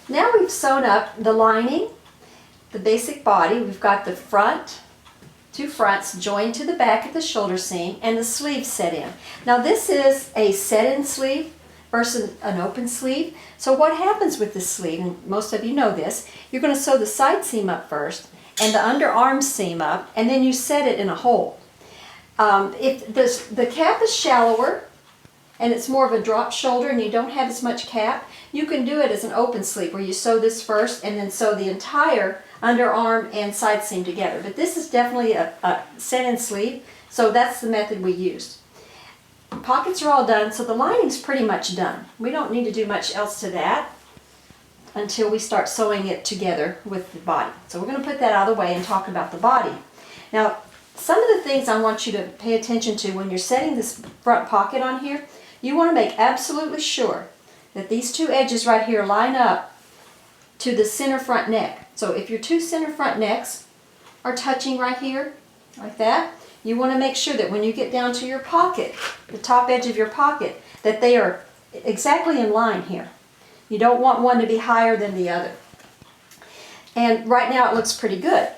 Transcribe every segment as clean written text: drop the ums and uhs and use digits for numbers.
Now we've sewn up the lining, the basic body. We've got the front, two fronts joined to the back at the shoulder seam, and the sleeve set in. Now this is a set-in sleeve versus an open sleeve. So what happens with the sleeve, and most of you know this, you're going to sew the side seam up first and the underarm seam up, and then you set it in a hole. If the cap is shallower and it's more of a drop shoulder and you don't have as much cap, you can do it as an open sleeve where you sew this first and then sew the entire underarm and side seam together. But this is definitely a set-in sleeve, so that's the method we used. Pockets are all done, so the lining's pretty much done. We don't need to do much else to that until we start sewing it together with the body. So we're going to put that out of the way and talk about the body. Now, some of the things I want you to pay attention to when you're setting this front pocket on here, you want to make absolutely sure that these two edges right here line up to the center front neck. So if your two center front necks are touching right here, like that, you want to make sure that when you get down to your pocket, the top edge of your pocket, that they are exactly in line here. You don't want one to be higher than the other. And right now it looks pretty good.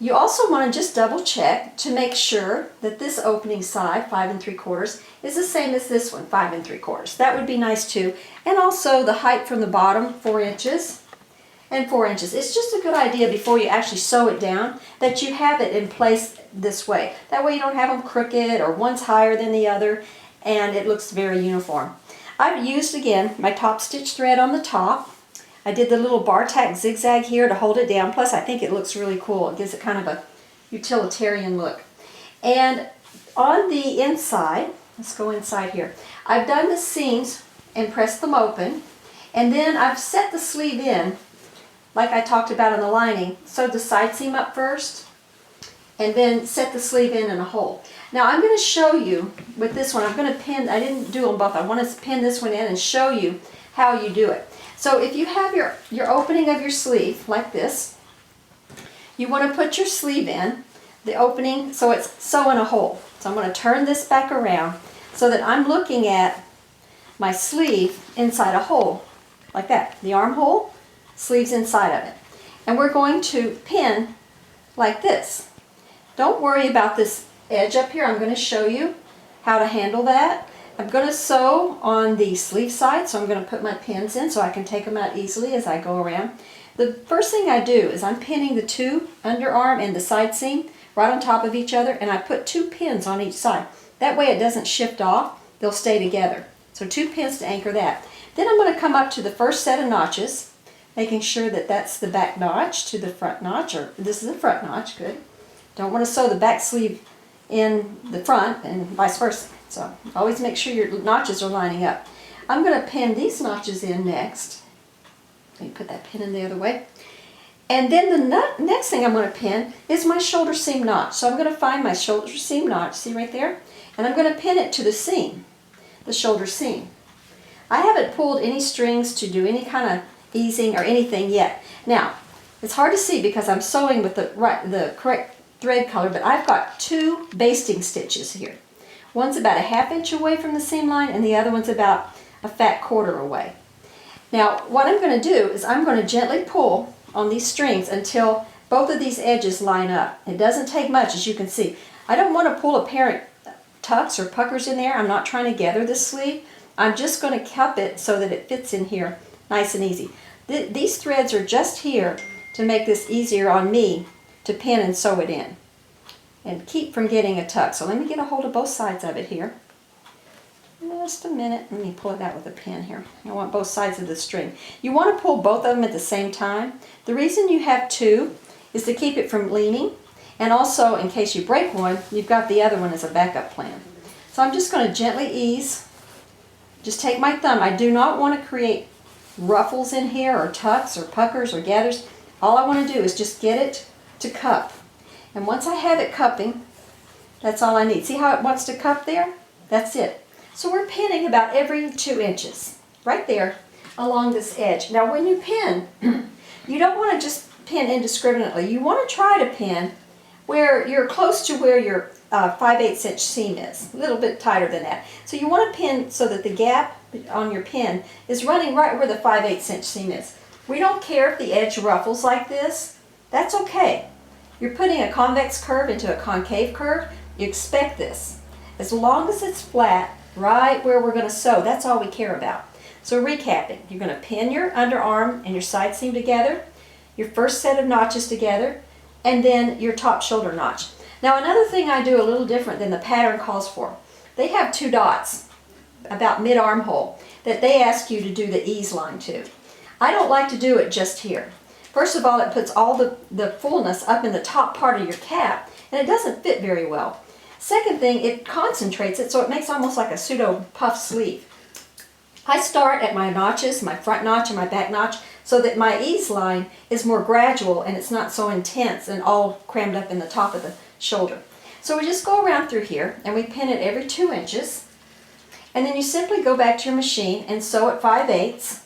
You also want to just double check to make sure that this opening side, 5 3/4, is the same as this one, 5 3/4. That would be nice too. And also the height from the bottom, 4 inches and 4 inches. It's just a good idea before you actually sew it down that you have it in place this way. That way you don't have them crooked or one's higher than the other, and it looks very uniform. I've used, again, my top stitch thread on the top. I did the little bar tack zigzag here to hold it down. Plus, I think it looks really cool. It gives it kind of a utilitarian look. And on the inside, let's go inside here. I've done the seams and pressed them open. And then I've set the sleeve in, like I talked about in the lining. Sewed the side seam up first, and then set the sleeve in a hole. Now I'm going to show you with this one. I'm going to pin, I didn't do them both. I want to pin this one in and show you how you do it. So if you have your opening of your sleeve like this, you want to put your sleeve in the opening so it's sew in a hole. So I'm going to turn this back around so that I'm looking at my sleeve inside a hole like that. The armhole, sleeves inside of it. And we're going to pin like this. Don't worry about this edge up here. I'm going to show you how to handle that. I'm going to sew on the sleeve side, so I'm going to put my pins in so I can take them out easily as I go around. The first thing I do is I'm pinning the two underarm and the side seam right on top of each other, and I put 2 pins on each side. That way it doesn't shift off, they'll stay together. So 2 pins to anchor that. Then I'm going to come up to the first set of notches, making sure that that's the back notch to the front notch, or this is the front notch, good. Don't want to sew the back sleeve in the front and vice versa. So always make sure your notches are lining up. I'm going to pin these notches in next. Let me put that pin in the other way. And then the next thing I'm going to pin is my shoulder seam notch. So I'm going to find my shoulder seam notch, see right there? And I'm going to pin it to the seam, the shoulder seam. I haven't pulled any strings to do any kind of easing or anything yet. Now, it's hard to see because I'm sewing with the correct thread color, but I've got 2 basting stitches here. One's about a 1/2 inch away from the seam line, and the other one's about a fat 1/4 away. Now, what I'm going to do is I'm going to gently pull on these strings until both of these edges line up. It doesn't take much, as you can see. I don't want to pull apparent tucks or puckers in there. I'm not trying to gather this sleeve. I'm just going to cup it so that it fits in here nice and easy. These threads are just here to make this easier on me to pin and sew it in and keep from getting a tuck. So let me get a hold of both sides of it here. Just a minute. Let me pull it out with a pin here. I want both sides of the string. You want to pull both of them at the same time. The reason you have 2 is to keep it from leaning, and also in case you break one, you've got the other one as a backup plan. So I'm just going to gently ease. Just take my thumb. I do not want to create ruffles in here or tucks or puckers or gathers. All I want to do is just get it to cup. And once I have it cupping, that's all I need. See how it wants to cup there? That's it. So we're pinning about every 2 inches, right there along this edge. Now when you pin, you don't want to just pin indiscriminately. You want to try to pin where you're close to where your 5/8 inch seam is, a little bit tighter than that. So you want to pin so that the gap on your pin is running right where the 5/8 inch seam is. We don't care if the edge ruffles like this. That's okay. You're putting a convex curve into a concave curve. You expect this. As long as it's flat, right where we're going to sew, that's all we care about. So recapping, you're going to pin your underarm and your side seam together, your first set of notches together, and then your top shoulder notch. Now another thing I do a little different than the pattern calls for. They have 2 dots about mid-armhole that they ask you to do the ease line to. I don't like to do it just here. First of all, it puts all the fullness up in the top part of your cap, and it doesn't fit very well. Second thing, it concentrates it so it makes almost like a pseudo puff sleeve. I start at my notches, my front notch and my back notch, so that my ease line is more gradual and it's not so intense and all crammed up in the top of the shoulder. So we just go around through here and we pin it every 2 inches, and then you simply go back to your machine and sew at 5/8,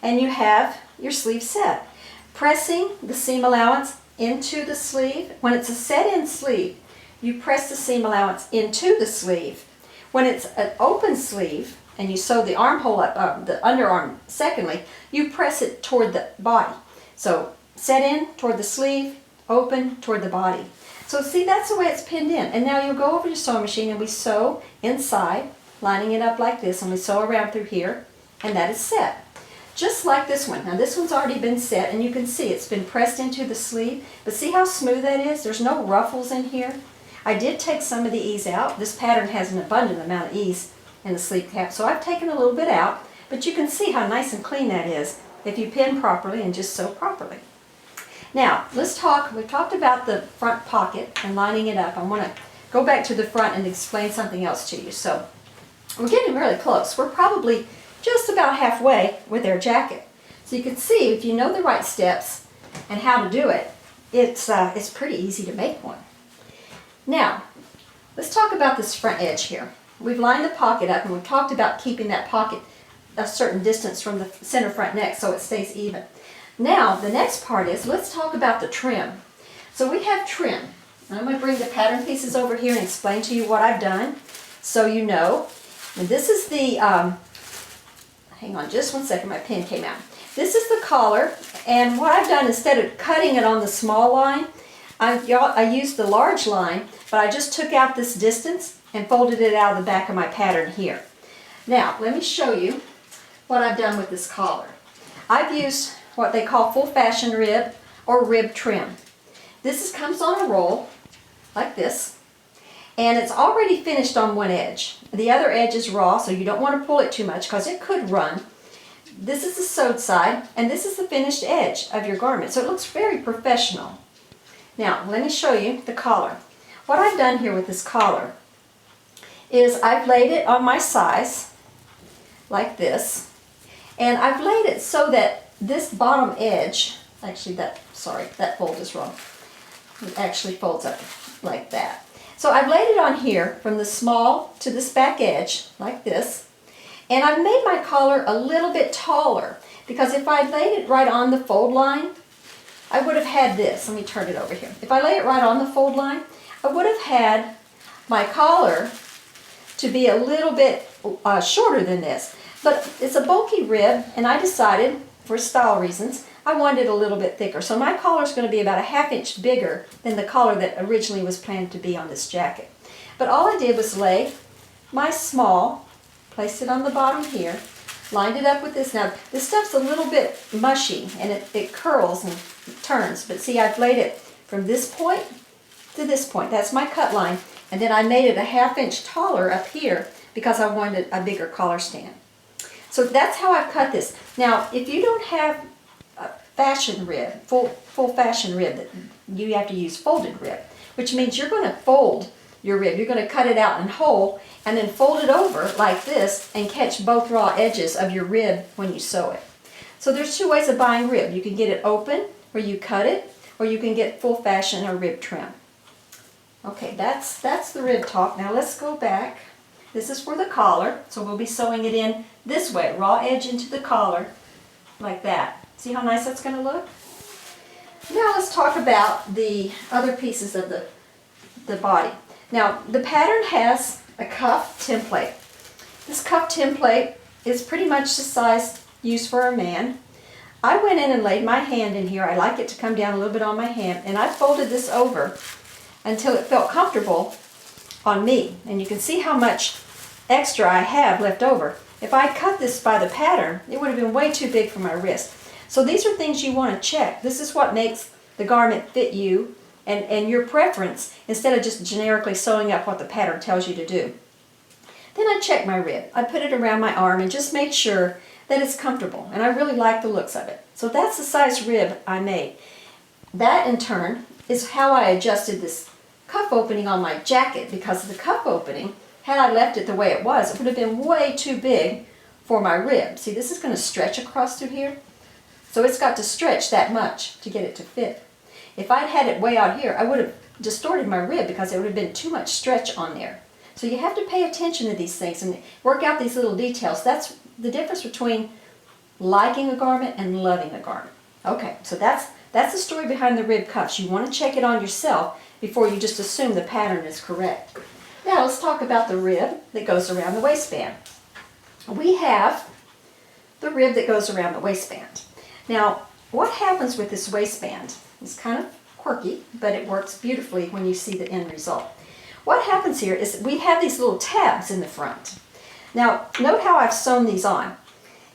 and you have your sleeve set. Pressing the seam allowance into the sleeve. When it's a set-in sleeve, you press the seam allowance into the sleeve. When it's an open sleeve, and you sew the armhole up, the underarm secondly, you press it toward the body. So set in toward the sleeve, open toward the body. So see, that's the way it's pinned in. And now you'll go over to your sewing machine and we sew inside, lining it up like this, and we sew around through here, and that is set. Just like this one. Now this one's already been set, and you can see it's been pressed into the sleeve, but see how smooth that is? There's no ruffles in here. I did take some of the ease out. This pattern has an abundant amount of ease in the sleeve cap, so I've taken a little bit out, but you can see how nice and clean that is if you pin properly and just sew properly. Now, we've talked about the front pocket and lining it up. I want to go back to the front and explain something else to you. So, we're getting really close. We're probably just about halfway with our jacket. So you can see, if you know the right steps and how to do it, it's pretty easy to make one. Now, let's talk about this front edge here. We've lined the pocket up, and we've talked about keeping that pocket a certain distance from the center front neck so it stays even. Now, the next part is, let's talk about the trim. So we have trim. I'm going to bring the pattern pieces over here and explain to you what I've done so you know. And this is the, hang on just one second, my pen came out. This is the collar, and what I've done, instead of cutting it on the small line, I used the large line, but I just took out this distance and folded it out of the back of my pattern here. Now, let me show you what I've done with this collar. I've used what they call full fashion rib or rib trim. This comes on a roll like this, and it's already finished on one edge. The other edge is raw, so you don't want to pull it too much because it could run. This is the sewed side, and this is the finished edge of your garment, so it looks very professional. Now, let me show you the collar. What I've done here with this collar is I've laid it on my size like this, and I've laid it so that this bottom edge, actually that fold is wrong. It actually folds up like that. So I've laid it on here from the small to this back edge like this, and I've made my collar a little bit taller because if I'd laid it right on the fold line, I would have had this. Let me turn it over here. If I lay it right on the fold line, I would have had my collar to be a little bit shorter than this. But it's a bulky rib, and I decided, for style reasons, I wanted it a little bit thicker. So my collar is going to be about a 1/2 inch bigger than the collar that originally was planned to be on this jacket. But all I did was lay my small, placed it on the bottom here, lined it up with this. Now, this stuff's a little bit mushy, and it curls and turns. But see, I've laid it from this point to this point. That's my cut line. And then I made it a 1/2 inch taller up here because I wanted a bigger collar stand. So that's how I've cut this. Now, if you don't have a fashion rib, full fashion rib, you have to use folded rib, which means you're going to fold your rib. You're going to cut it out in whole and then fold it over like this and catch both raw edges of your rib when you sew it. So there's 2 ways of buying rib. You can get it open, where you cut it, or you can get full fashion or rib trim. Okay, that's the rib talk. Now let's go back. This is for the collar, so we'll be sewing it in this way, raw edge into the collar, like that. See how nice that's going to look? Now let's talk about the other pieces of the body. Now, the pattern has a cuff template. This cuff template is pretty much the size used for a man. I went in and laid my hand in here. I like it to come down a little bit on my hand, and I folded this over until it felt comfortable on me. And you can see how much extra I have left over. If I cut this by the pattern, it would have been way too big for my wrist. So these are things you want to check. This is what makes the garment fit you and your preference, instead of just generically sewing up what the pattern tells you to do. Then I checked my rib. I put it around my arm and just made sure that it's comfortable, and I really like the looks of it. So that's the size rib I made. That in turn is how I adjusted this cuff opening on my jacket, because of the cuff opening, had I left it the way it was, it would have been way too big for my rib. See, this is going to stretch across through here, so it's got to stretch that much to get it to fit. If I'd had it way out here, I would have distorted my rib because it would have been too much stretch on there. So you have to pay attention to these things and work out these little details. That's the difference between liking a garment and loving a garment. Okay, so that's the story behind the rib cuffs. You want to check it on yourself before you just assume the pattern is correct. Now let's talk about the rib that goes around the waistband. We have the rib that goes around the waistband. Now, what happens with this waistband is kind of quirky, but it works beautifully when you see the end result. What happens here is we have these little tabs in the front. Now, note how I've sewn these on.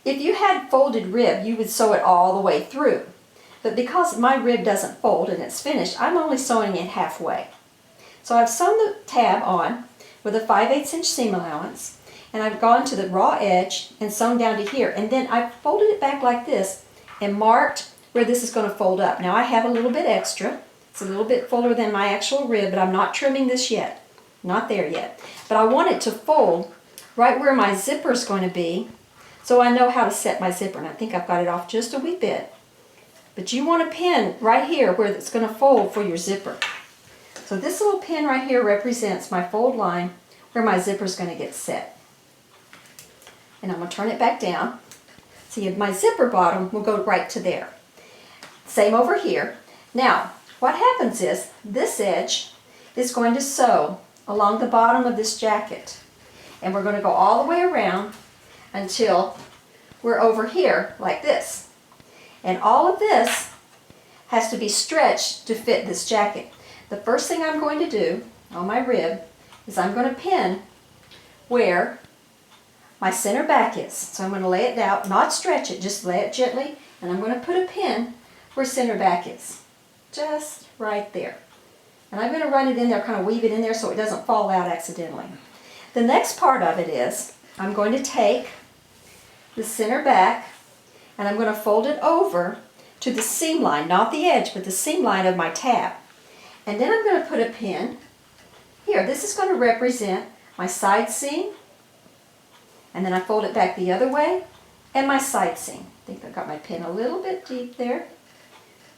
If you had folded rib, you would sew it all the way through. But because my rib doesn't fold and it's finished, I'm only sewing it halfway. So I've sewn the tab on with a 5/8 inch seam allowance, and I've gone to the raw edge and sewn down to here, and then I've folded it back like this and marked where this is going to fold up. Now I have a little bit extra. It's a little bit fuller than my actual rib, but I'm not trimming this yet. Not there yet. But I want it to fold right where my zipper is going to be, so I know how to set my zipper, and I think I've got it off just a wee bit. But you want a pin right here where it's going to fold for your zipper. So this little pin right here represents my fold line where my zipper is going to get set. And I'm going to turn it back down. See, my zipper bottom will go right to there. Same over here. Now, what happens is this edge is going to sew along the bottom of this jacket. And we're going to go all the way around until we're over here like this. And all of this has to be stretched to fit this jacket. The first thing I'm going to do on my rib is I'm going to pin where my center back is. So I'm going to lay it down, not stretch it, just lay it gently, and I'm going to put a pin where center back is. Just right there. And I'm going to run it in there, kind of weave it in there so it doesn't fall out accidentally. The next part of it is I'm going to take the center back and I'm going to fold it over to the seam line, not the edge, but the seam line of my tab. And then I'm going to put a pin here. This is going to represent my side seam, and then I fold it back the other way, and my side seam. I think I got my pin a little bit deep there.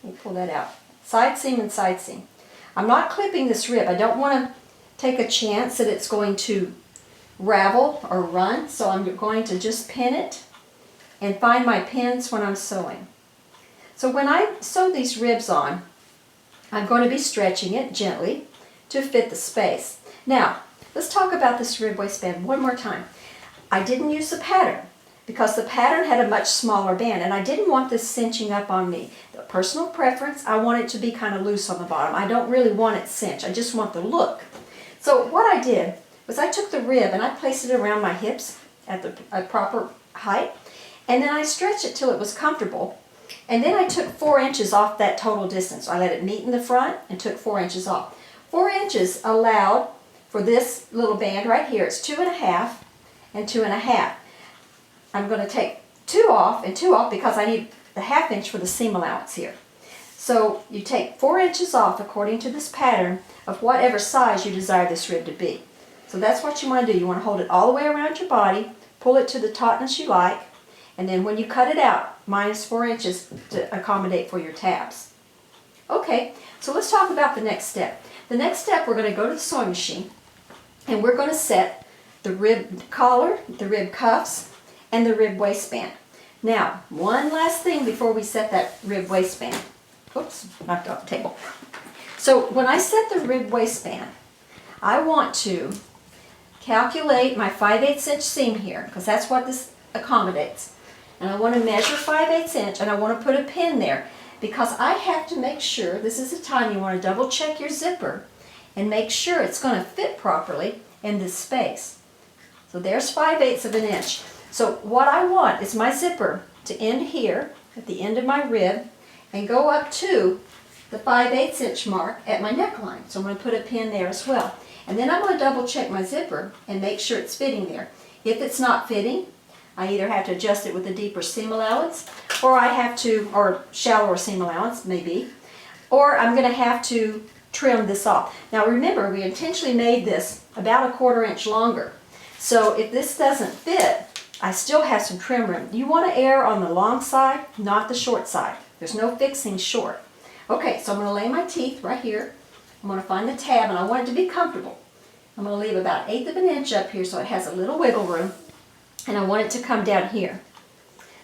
Let me pull that out. Side seam and side seam. I'm not clipping this rib. I don't want to take a chance that it's going to ravel or run, so I'm going to just pin it and find my pins when I'm sewing. So when I sew these ribs on, I'm going to be stretching it gently to fit the space. Now, let's talk about this rib waistband one more time. I didn't use the pattern because the pattern had a much smaller band, and I didn't want this cinching up on me. The personal preference, I want it to be kind of loose on the bottom. I don't really want it cinched. I just want the look. So what I did was I took the rib and I placed it around my hips at the proper height, and then I stretched it till it was comfortable. And then I took 4 inches off that total distance. I let it meet in the front and took 4 inches off. 4 inches allowed for this little band right here. It's 2.5 and 2.5. I'm going to take 2 off and 2 off because I need the 1/2 inch for the seam allowance here. So you take 4 inches off according to this pattern of whatever size you desire this rib to be. So that's what you want to do. You want to hold it all the way around your body, pull it to the tautness you like, and then when you cut it out, minus 4 inches to accommodate for your tabs. Okay, so let's talk about the next step. The next step, we're going to go to the sewing machine, and we're going to set the rib collar, the rib cuffs, and the rib waistband. Now, one last thing before we set that rib waistband. Oops, knocked off the table. So when I set the rib waistband, I want to calculate my 5/8 inch seam here, because that's what this accommodates. and I want to measure 5/8 inch, and I want to put a pin there because I have to make sure, this is the time you want to double check your zipper and make sure it's going to fit properly in this space. So there's 5/8 of an inch. So what I want is my zipper to end here at the end of my rib and go up to the 5/8 inch mark at my neckline. So I'm going to put a pin there as well. And then I'm going to double check my zipper and make sure it's fitting there. If it's not fitting, I either have to adjust it with a deeper seam allowance, or I have to, or shallower seam allowance maybe, or I'm going to have to trim this off. Now remember, we intentionally made this about a 1/4 inch longer. So if this doesn't fit, I still have some trim room. You want to err on the long side, not the short side. There's no fixing short. Okay, so I'm going to lay my teeth right here. I'm going to find the tab, and I want it to be comfortable. I'm going to leave about 1/8 of an inch up here so it has a little wiggle room, and I want it to come down here.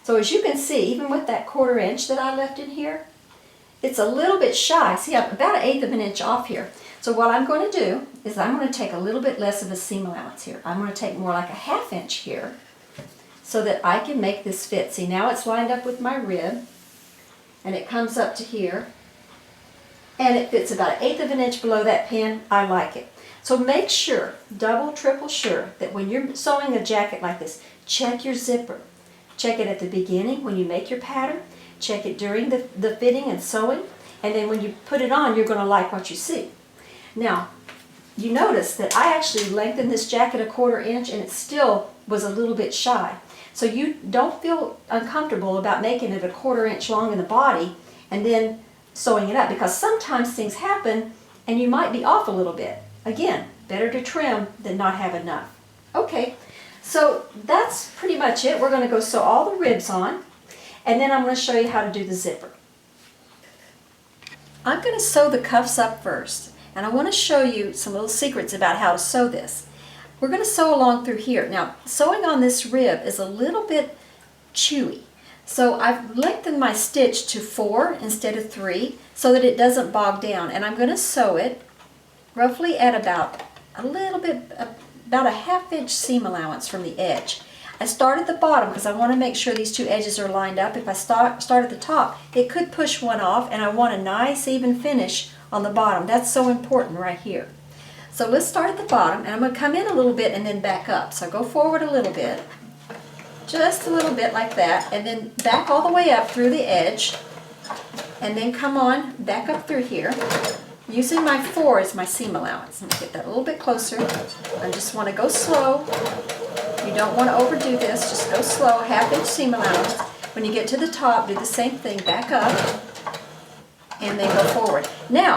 So as you can see, even with that 1/4 inch that I left in here, it's a little bit shy. See, I'm about 1/8 of an inch off here. So what I'm going to do is I'm going to take a little bit less of a seam allowance here. I'm going to take more like a 1/2 inch here so that I can make this fit. See, now it's lined up with my rib, and it comes up to here, and it fits about 1/8 of an inch below that pin. I like it. So make sure, double, triple sure, that when you're sewing a jacket like this, check your zipper. Check it at the beginning when you make your pattern, check it during the fitting and sewing, and then when you put it on, you're going to like what you see. Now, you notice that I actually lengthened this jacket a 1/4 inch, and it still was a little bit shy. So you don't feel uncomfortable about making it a 1/4 inch long in the body and then sewing it up, because sometimes things happen and you might be off a little bit. Again, better to trim than not have enough. Okay, so that's pretty much it. We're going to go sew all the ribs on, and then I'm going to show you how to do the zipper. I'm going to sew the cuffs up first, and I want to show you some little secrets about how to sew this. We're going to sew along through here. Now, sewing on this rib is a little bit chewy. So I've lengthened my stitch to 4 instead of 3 so that it doesn't bog down. And I'm going to sew it roughly at about about a 1/2 inch seam allowance from the edge. I start at the bottom because I want to make sure these two edges are lined up. If I start at the top, it could push one off, and I want a nice even finish on the bottom. That's so important right here. So let's start at the bottom, and I'm going to come in a little bit and then back up. So go forward a little bit, just a little bit like that, and then back all the way up through the edge, and then come on back up through here, using my 4 as my seam allowance. Let me get that a little bit closer. I just want to go slow. You don't want to overdo this, just go slow, 1/2 inch seam allowance. When you get to the top, do the same thing, back up, and then go forward. Now,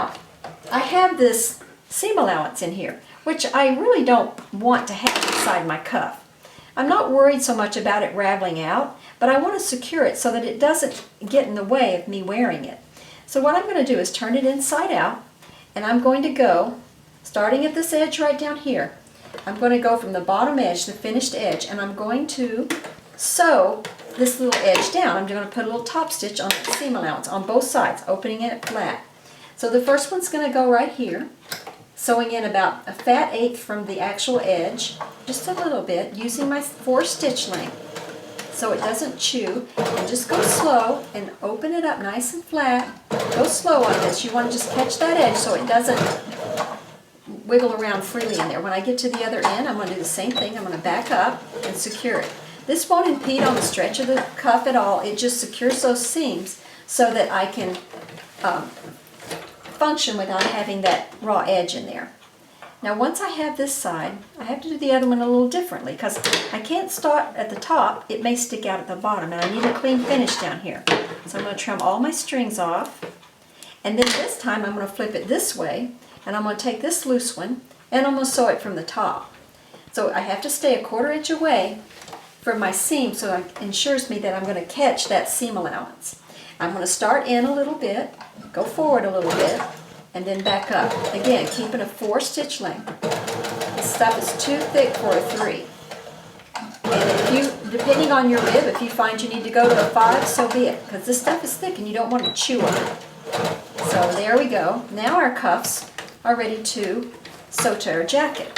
I have this seam allowance in here, which I really don't want to have inside my cuff. I'm not worried so much about it raveling out, but I want to secure it so that it doesn't get in the way of me wearing it. So what I'm going to do is turn it inside out, and I'm going to go, starting at this edge right down here, I'm going to go from the bottom edge, the finished edge, and I'm going to sew this little edge down. I'm going to put a little top stitch on that seam allowance on both sides, opening it flat. So the first one's going to go right here, sewing in about a fat 1/8 from the actual edge, just a little bit, using my 4 stitch length so it doesn't chew. And just go slow and open it up nice and flat. Go slow on this. You want to just catch that edge so it doesn't wiggle around freely in there. When I get to the other end, I'm going to do the same thing. I'm going to back up and secure it. This won't impede on the stretch of the cuff at all. It just secures those seams so that I can function without having that raw edge in there. Now once I have this side, I have to do the other one a little differently because I can't start at the top. It may stick out at the bottom, and I need a clean finish down here. So I'm going to trim all my strings off, and then this time I'm going to flip it this way, and I'm going to take this loose one and I'm going to sew it from the top. So I have to stay a 1/4 inch away from my seam so it ensures me that I'm going to catch that seam allowance. I'm going to start in a little bit, go forward a little bit, and then back up. Again, keeping a 4 stitch length. This stuff is too thick for a 3. And if you, depending on your rib, if you find you need to go to a 5, so be it, because this stuff is thick and you don't want to chew on it. So there we go. Now our cuffs are ready to sew to our jacket.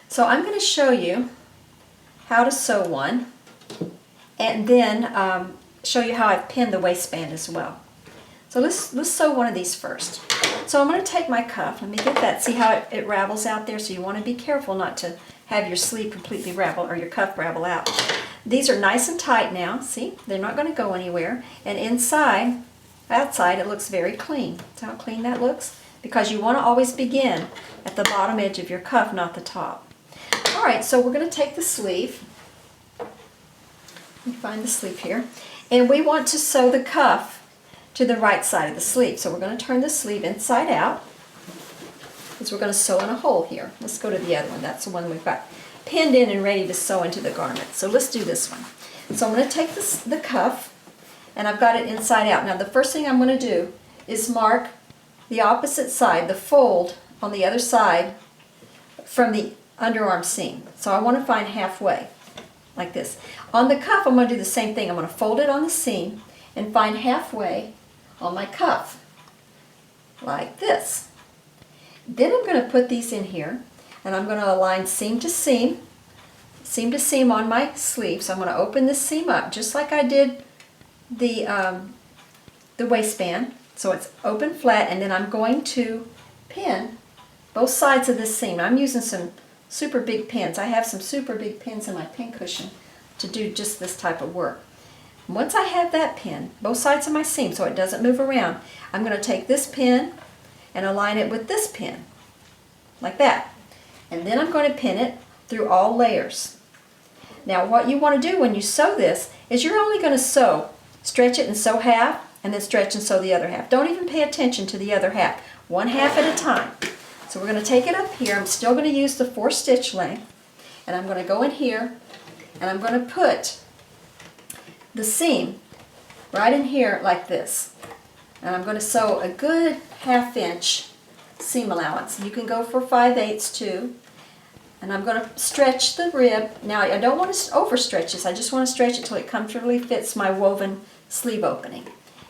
So I'm going to show you how to sew one, and then show you how I've pinned the waistband as well. So let's sew one of these first. So I'm going to take my cuff. Let me get that. See how it ravels out there? So you want to be careful not to have your sleeve completely ravel or your cuff ravel out. These are nice and tight now. See? They're not going to go anywhere. And inside, outside, it looks very clean. See how clean that looks? Because you want to always begin at the bottom edge of your cuff, not the top. All right, so we're going to take the sleeve. Let me find the sleeve here. And we want to sew the cuff to the right side of the sleeve. So we're going to turn the sleeve inside out because we're going to sew in a hole here. Let's go to the other one. That's the one we've got pinned in and ready to sew into the garment. So let's do this one. So I'm going to take the cuff, and I've got it inside out. Now the first thing I'm going to do is mark the opposite side, the fold on the other side from the underarm seam. So I want to find halfway, like this. On the cuff, I'm going to do the same thing. I'm going to fold it on the seam and find halfway on my cuff, like this. Then I'm going to put these in here, and I'm going to align seam to seam on my sleeve. So I'm going to open this seam up just like I did the waistband. So it's open flat, and then I'm going to pin both sides of this seam. I'm using some super big pins. I have some super big pins in my pin cushion to do just this type of work. Once I have that pin, both sides of my seam, so it doesn't move around, I'm going to take this pin and align it with this pin, like that. And then I'm going to pin it through all layers. Now what you want to do when you sew this is you're only going to sew, stretch it and sew half, and then stretch and sew the other half. Don't even pay attention to the other half. One half at a time. So we're going to take it up here. I'm still going to use the 4 stitch length, and I'm going to go in here, and I'm going to put the seam right in here like this. And I'm going to sew a good 1/2 inch seam allowance. You can go for 5/8 too. And I'm going to stretch the rib. Now I don't want to overstretch this. I just want to stretch it till it comfortably fits my woven sleeve opening.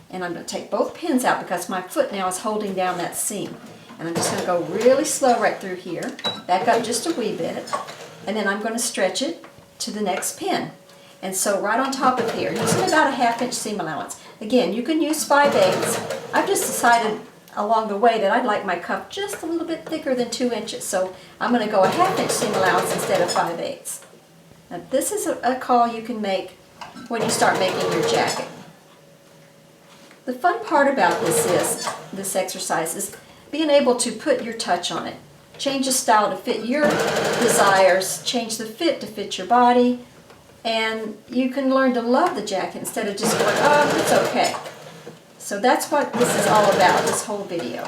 And I'm going to take both pins out because my foot now is holding down that seam. And I'm just going to go really slow right through here. Back up just a wee bit. And then I'm going to stretch it to the next pin. And sew right on top of here, using about a 1/2 inch seam allowance. Again, you can use 5/8. I've just decided along the way that I'd like my cuff just a little bit thicker than 2 inches. So I'm going to go a 1/2 inch seam allowance instead of 5/8. Now this is a call you can make when you start making your jacket. The fun part about this exercise is being able to put your touch on it. Change the style to fit your desires, change the fit to fit your body, and you can learn to love the jacket instead of just going, oh, it's okay. So that's what this is all about, this whole video.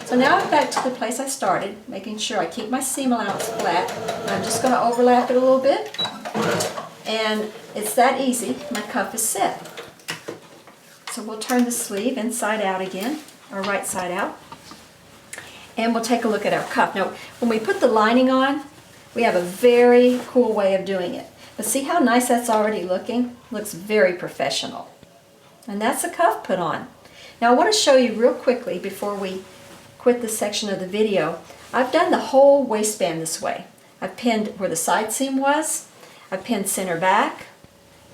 So now I'm back to the place I started, making sure I keep my seam allowance flat. I'm just going to overlap it a little bit, and it's that easy. My cuff is set. So we'll turn the sleeve inside out again, or right side out, and we'll take a look at our cuff. Now, when we put the lining on, we have a very cool way of doing it. But see how nice that's already looking? Looks very professional. And that's the cuff put on. Now I want to show you real quickly before we quit this section of the video. I've done the whole waistband this way. I've pinned where the side seam was. I've pinned center back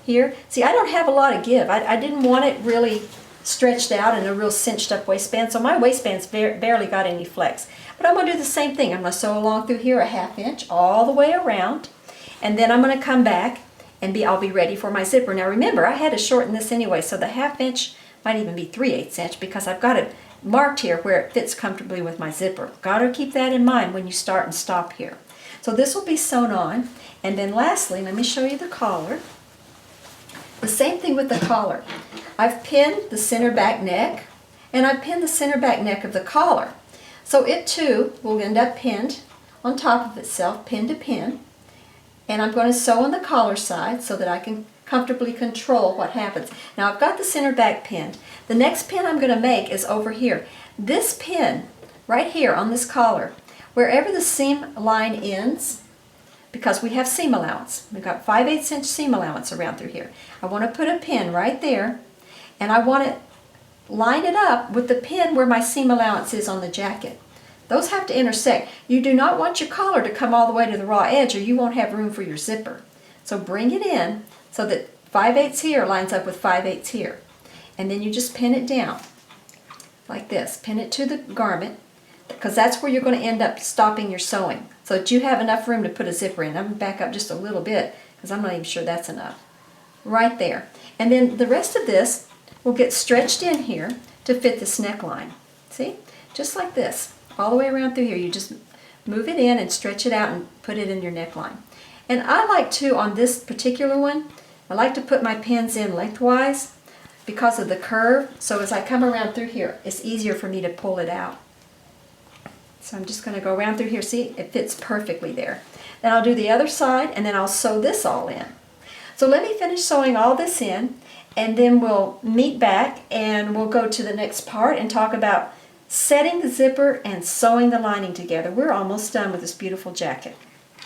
here. See, I don't have a lot of give. I didn't want it really stretched out in a real cinched up waistband, so my waistband's barely got any flex. But I'm going to do the same thing. I'm going to sew along through here a 1/2 inch all the way around, and then I'm going to come back and I'll be ready for my zipper. Now remember, I had to shorten this anyway, so the 1/2 inch might even be 3/8 inch because I've got it marked here where it fits comfortably with my zipper. Got to keep that in mind when you start and stop here. So this will be sewn on, and then lastly, let me show you the collar. The same thing with the collar. I've pinned the center back neck, and I've pinned the center back neck of the collar. So it too will end up pinned on top of itself, pin to pin. And I'm going to sew on the collar side so that I can comfortably control what happens. Now I've got the center back pinned. The next pin I'm going to make is over here. This pin right here on this collar, wherever the seam line ends, because we have seam allowance. We've got 5/8 inch seam allowance around through here. I want to put a pin right there, and I want to line it up with the pin where my seam allowance is on the jacket. Those have to intersect. You do not want your collar to come all the way to the raw edge or you won't have room for your zipper. So bring it in so that 5/8 here lines up with 5/8 here. And then you just pin it down like this. Pin it to the garment, because that's where you're going to end up stopping your sewing, so that you have enough room to put a zipper in. I'm going to back up just a little bit because I'm not even sure that's enough. Right there. And then the rest of this will get stretched in here to fit this neckline. See? Just like this. All the way around through here. You just move it in and stretch it out and put it in your neckline. And I like to, on this particular one, I like to put my pins in lengthwise because of the curve. So as I come around through here, it's easier for me to pull it out. So I'm just going to go around through here. See, it fits perfectly there. Then I'll do the other side, and then I'll sew this all in. So let me finish sewing all this in, and then we'll meet back and we'll go to the next part and talk about setting the zipper and sewing the lining together. We're almost done with this beautiful jacket.